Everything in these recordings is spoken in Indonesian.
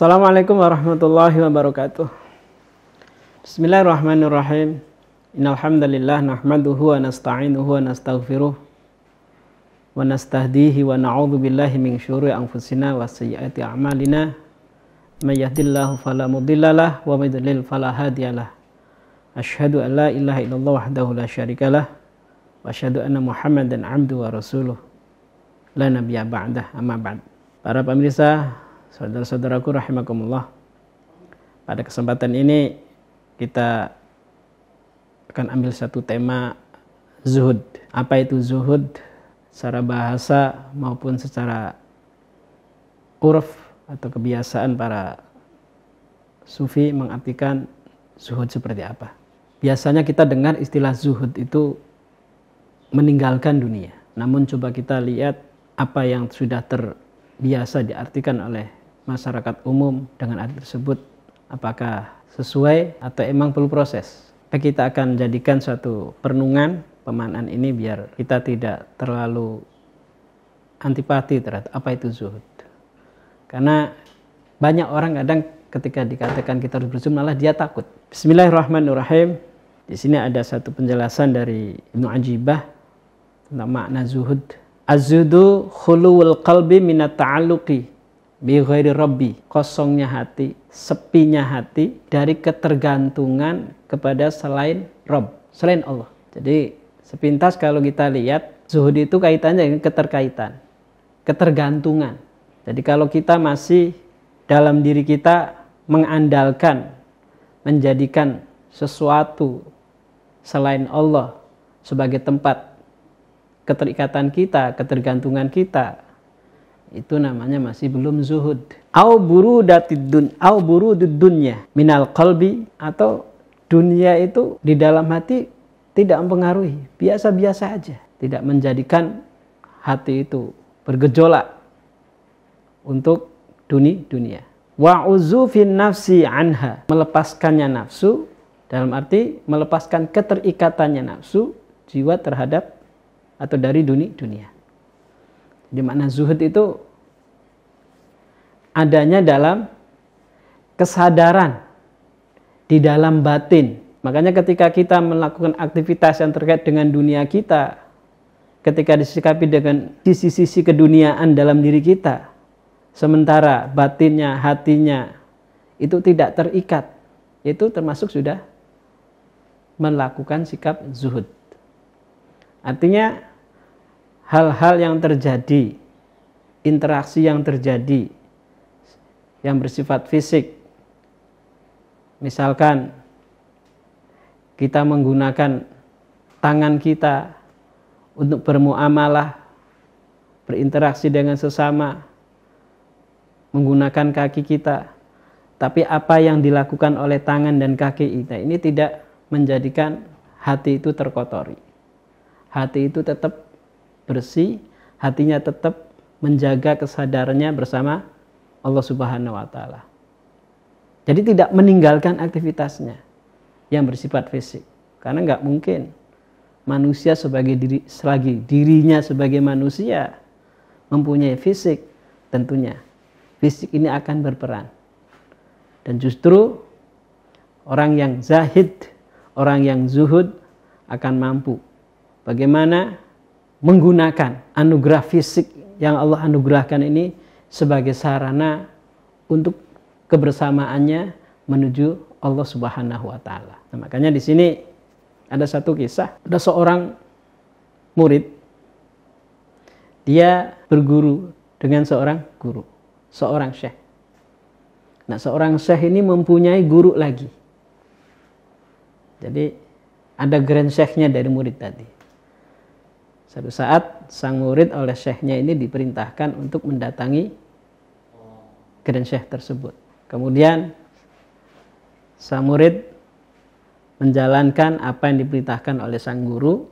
Assalamualaikum warahmatullahi wabarakatuh. Bismillahirrahmanirrahim. Innal hamdalillah nahmaduhu wa nasta'inuhu wa nastaghfiruh wa nastahdihi wa na'udzu billahi min syururi anfusina wa sayyiati a'malina. May yahdihillahu fala mudhillalah wa may yudlil fala hadiyalah. Asyhadu an la ilaha illallah wahdahu la syarikalah wa asyhadu anna Muhammadan 'abduhu wa rasuluh. La nabiyya ba'dah, amma ba'd. Para pemirsa, saudara-saudaraku rahimakumullah, pada kesempatan ini kita akan ambil satu tema zuhud. Apa itu zuhud? Secara bahasa maupun secara urf atau kebiasaan para sufi mengartikan zuhud seperti apa. Biasanya kita dengar istilah zuhud itu meninggalkan dunia. Namun coba kita lihat apa yang sudah terbiasa diartikan oleh masyarakat umum dengan arti tersebut, apakah sesuai atau emang perlu proses. Kita akan jadikan suatu perenungan pemaknaan ini biar kita tidak terlalu antipati terhadap apa itu zuhud. Karena banyak orang kadang ketika dikatakan kita harus berzuhud malah dia takut. Bismillahirrahmanirrahim. Di sini ada satu penjelasan dari Ibnu Ajibah tentang makna zuhud. Az-zuhdu khuluwul qalbi minat ta'alluqi bi ghairi rabbi, kosongnya hati, sepinya hati dari ketergantungan kepada selain Rabb, selain Allah. Jadi sepintas kalau kita lihat zuhud itu kaitannya dengan keterkaitan, ketergantungan. Jadi kalau kita masih dalam diri kita mengandalkan, menjadikan sesuatu selain Allah sebagai tempat keterikatan kita, ketergantungan kita, itu namanya masih belum zuhud. Au burudud dunya minal qalbi, atau dunia itu di dalam hati tidak mempengaruhi, biasa-biasa aja, tidak menjadikan hati itu bergejolak untuk dunia. Wa uzufin nafsi anha, melepaskannya nafsu, dalam arti melepaskan keterikatannya nafsu jiwa terhadap atau dari dunia. Di makna zuhud itu adanya dalam kesadaran di dalam batin. Makanya ketika kita melakukan aktivitas yang terkait dengan dunia kita, ketika disikapi dengan sisi-sisi keduniaan dalam diri kita, sementara batinnya, hatinya itu tidak terikat, itu termasuk sudah melakukan sikap zuhud. Artinya hal-hal yang terjadi, interaksi yang terjadi, yang bersifat fisik. Misalkan kita menggunakan tangan kita untuk bermuamalah, berinteraksi dengan sesama, menggunakan kaki kita. Tapi apa yang dilakukan oleh tangan dan kaki kita ini tidak menjadikan hati itu terkotori. Hati itu tetap bersih, hatinya tetap menjaga kesadarannya bersama Allah Subhanahu wa Ta'ala. Jadi tidak meninggalkan aktivitasnya yang bersifat fisik, karena nggak mungkin manusia selagi dirinya sebagai manusia mempunyai fisik, tentunya fisik ini akan berperan. Dan justru orang yang zahid, orang yang zuhud akan mampu bagaimana menggunakan anugerah fisik yang Allah anugerahkan ini sebagai sarana untuk kebersamaannya menuju Allah Subhanahu wa Ta'ala. Nah, makanya di sini ada satu kisah, ada seorang murid, dia berguru dengan seorang guru, seorang syekh. Nah, seorang syekh ini mempunyai guru lagi. Jadi ada grand syekhnya dari murid tadi. Satu saat sang murid oleh syekhnya ini diperintahkan untuk mendatangi grand syekh tersebut. Kemudian sang murid menjalankan apa yang diperintahkan oleh sang guru,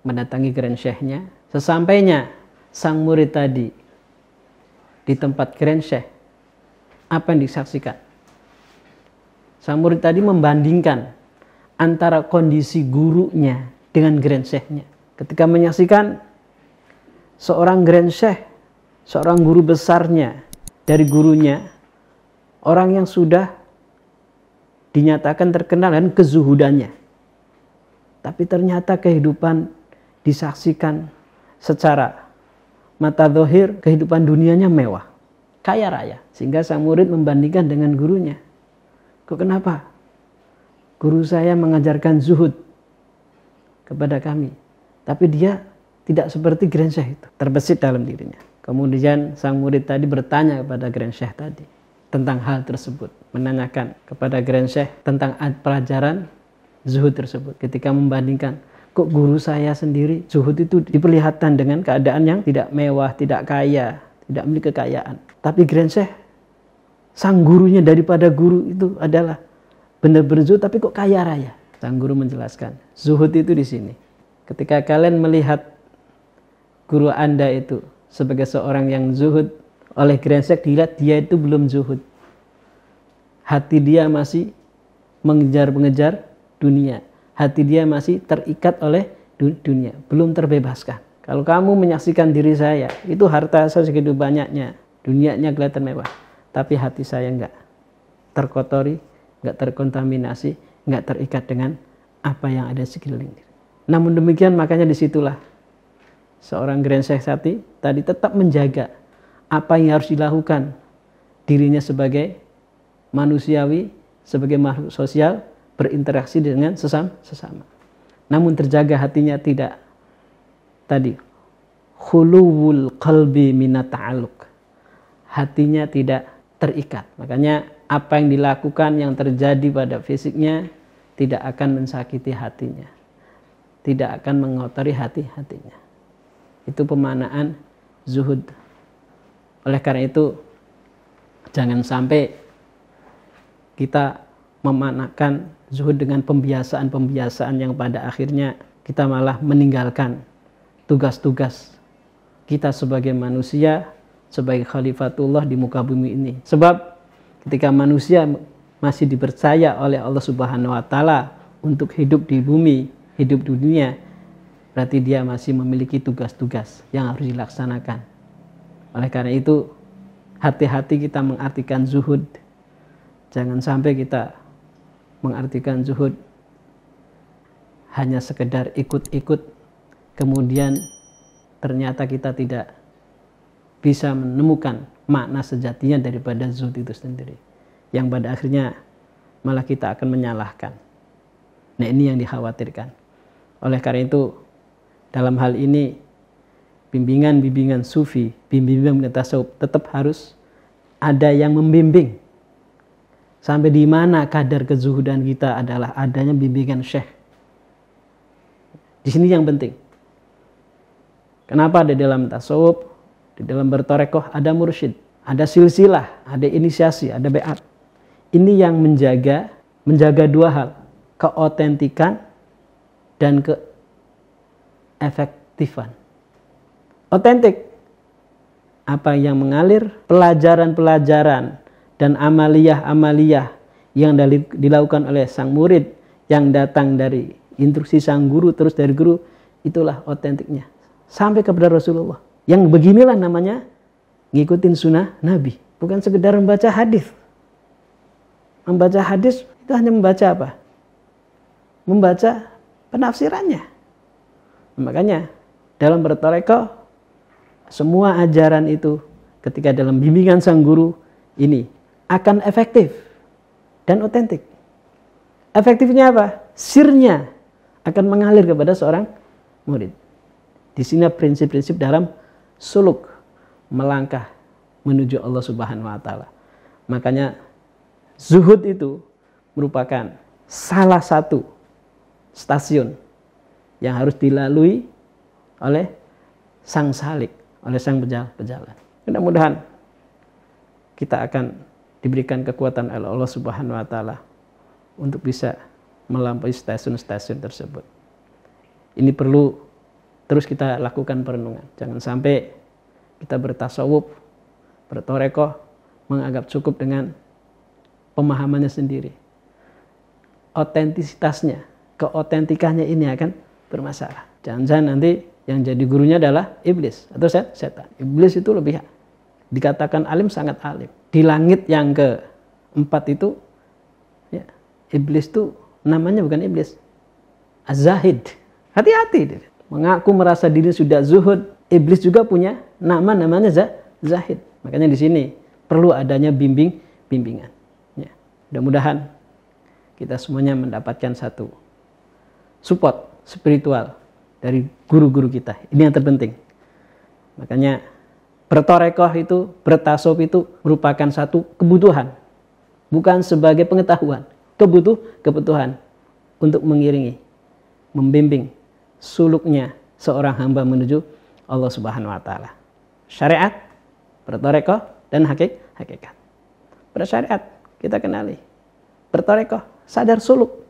mendatangi grand syekhnya. Sesampainya sang murid tadi di tempat grand syekh, apa yang disaksikan? Sang murid tadi membandingkan antara kondisi gurunya dengan grand syekhnya. Ketika menyaksikan seorang grand syekh, seorang guru besarnya dari gurunya Orang yang sudah dinyatakan terkenal dengan kezuhudannya. Tapi ternyata kehidupan disaksikan secara mata zahir, kehidupan dunianya mewah, kaya raya. Sehingga sang murid membandingkan dengan gurunya. Kok kenapa? Guru saya mengajarkan zuhud kepada kami. Tapi dia tidak seperti Grand Syekh itu. Terbesit dalam dirinya. Kemudian sang murid tadi bertanya kepada Grand Syekh tadi tentang hal tersebut, menanyakan kepada Grand Syekh tentang pelajaran zuhud tersebut. Ketika membandingkan, kok guru saya sendiri zuhud itu diperlihatkan dengan keadaan yang tidak mewah, tidak kaya, tidak memiliki kekayaan. Tapi Grand Syekh, sang gurunya daripada guru itu adalah benar-benar zuhud, tapi kok kaya raya. Sang guru menjelaskan, zuhud itu di sini. Ketika kalian melihat guru Anda itu sebagai seorang yang zuhud, oleh Grand Syekh dilihat dia itu belum zuhud. Hati dia masih mengejar-mengejar dunia. Hati dia masih terikat oleh dunia, belum terbebaskan. Kalau kamu menyaksikan diri saya, itu harta saya segitu banyaknya, dunianya kelihatan mewah, tapi hati saya enggak terkotori, enggak terkontaminasi, enggak terikat dengan apa yang ada sekeliling. Namun demikian, makanya disitulah seorang Grand Syekh tadi tetap menjaga apa yang harus dilakukan dirinya sebagai manusiawi, sebagai makhluk sosial, berinteraksi dengan sesama. Namun terjaga hatinya tidak tadi khuluwul qalbi minat ta'alluq. Hatinya tidak terikat. Makanya apa yang dilakukan, yang terjadi pada fisiknya tidak akan mensakiti hatinya. Tidak akan mengotori hatinya. Itu pemanaan zuhud. Oleh karena itu, jangan sampai kita memanakan zuhud dengan pembiasaan-pembiasaan yang pada akhirnya kita malah meninggalkan tugas-tugas kita sebagai manusia, sebagai khalifatullah di muka bumi ini. Sebab ketika manusia masih dipercaya oleh Allah Subhanahu wa taala untuk hidup di bumi, hidup di dunia, berarti dia masih memiliki tugas-tugas yang harus dilaksanakan. Oleh karena itu, hati-hati kita mengartikan zuhud. Jangan sampai kita mengartikan zuhud hanya sekedar ikut-ikut, kemudian ternyata kita tidak bisa menemukan makna sejatinya daripada zuhud itu sendiri, yang pada akhirnya malah kita akan menyalahkan. Nah, ini yang dikhawatirkan. Oleh karena itu, dalam hal ini bimbingan-bimbingan sufi, bimbingan tasawuf tetap harus ada yang membimbing. Sampai di mana kadar kezuhudan kita adalah adanya bimbingan syekh. Di sini yang penting. Kenapa di dalam tasawuf, di dalam bertorekoh ada mursyid, ada silsilah, ada inisiasi, ada beat. Ini yang menjaga dua hal, keotentikan dan keefektifan. Otentik, apa yang mengalir, pelajaran-pelajaran dan amaliyah-amaliyah yang dilakukan oleh sang murid yang datang dari instruksi sang guru, terus dari guru, itulah otentiknya sampai kepada Rasulullah. Yang beginilah namanya ngikutin sunnah Nabi, bukan sekedar membaca hadis. Membaca hadis itu hanya membaca apa? Membaca penafsirannya. Makanya dalam bertarekat, semua ajaran itu ketika dalam bimbingan sang guru ini akan efektif dan otentik. Efektifnya apa? Sirnya akan mengalir kepada seorang murid. Di sini prinsip-prinsip dalam suluk, melangkah menuju Allah Subhanahu wa taala. Makanya zuhud itu merupakan salah satu stasiun yang harus dilalui oleh sang salik, oleh sang pejalan. Mudah-mudahan kita akan diberikan kekuatan oleh Allah Subhanahu wa taala untuk bisa melampaui stasiun-stasiun tersebut. Ini perlu terus kita lakukan perenungan. Jangan sampai kita bertasawuf, bertorekoh, menganggap cukup dengan pemahamannya sendiri. Otentisitasnya, keotentikannya ini akan bermasalah. Jangan-jangan nanti yang jadi gurunya adalah iblis atau setan. Iblis itu lebih dikatakan alim, sangat alim. Di langit yang ke 4 itu ya, iblis itu namanya bukan iblis, az-zahid. Hati-hati, mengaku merasa diri sudah zuhud. Iblis juga punya nama, namanya zahid. Makanya di sini perlu adanya bimbingan. Ya, mudah-mudahan kita semuanya mendapatkan satu support spiritual dari guru-guru kita. Ini yang terpenting. Makanya bertorekoh itu, bertasawuf itu merupakan satu kebutuhan, bukan sebagai pengetahuan. Kebutuhan untuk mengiringi, membimbing suluknya seorang hamba menuju Allah Subhanahu wa taala. Syariat, bertorekoh, dan hakikat. Bersyariat kita kenali, bertorekoh sadar suluk,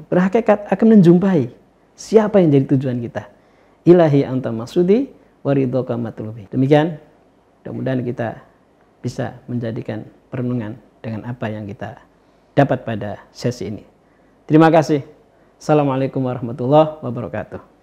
berhakikat akan menjumpai siapa yang jadi tujuan kita. Ilahi anta maksudi waridhoka matlubi. Demikian, mudah-mudahan kita bisa menjadikan perenungan dengan apa yang kita dapat pada sesi ini. Terima kasih. Assalamualaikum warahmatullahi wabarakatuh.